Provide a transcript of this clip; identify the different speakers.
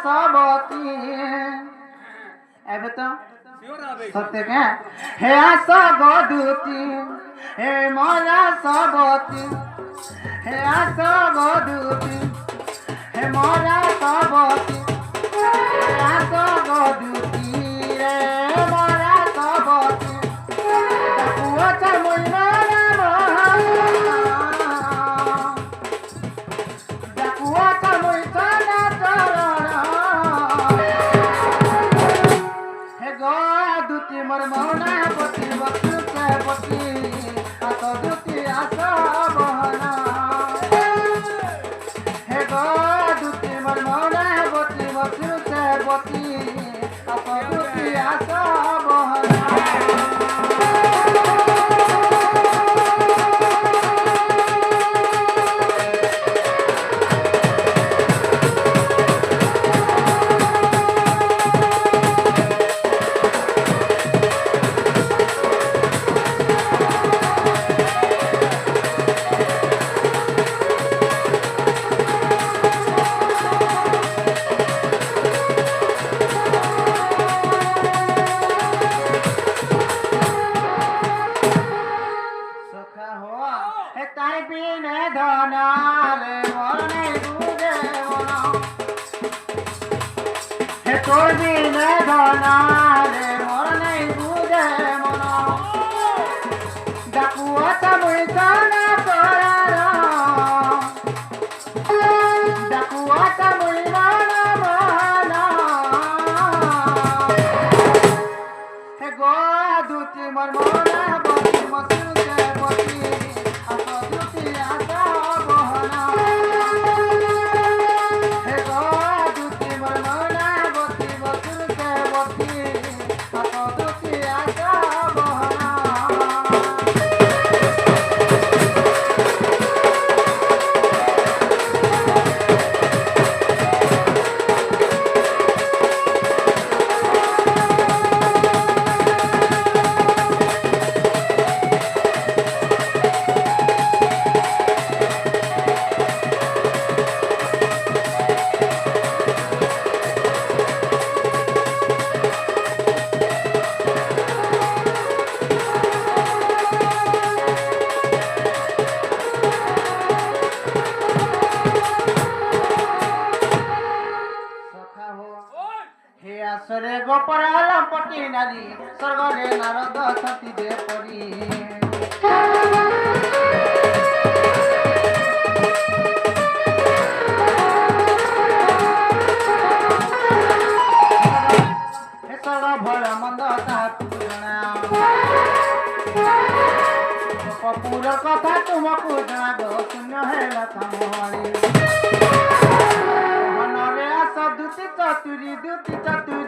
Speaker 1: सबती एबे तो सत्य क्या हे आस गदुती हे मोरा सबती हे आस गदुती हे मोरा सबती हे आस गदुती रे मोरा सबती ताकुआ चमुना सरे गोपराल पटी नारी स्वर्गरे नारद सती दे परी भर मंद कपूर कथा तुमको जनाब शून्य है मनरे आस दुति चतुरी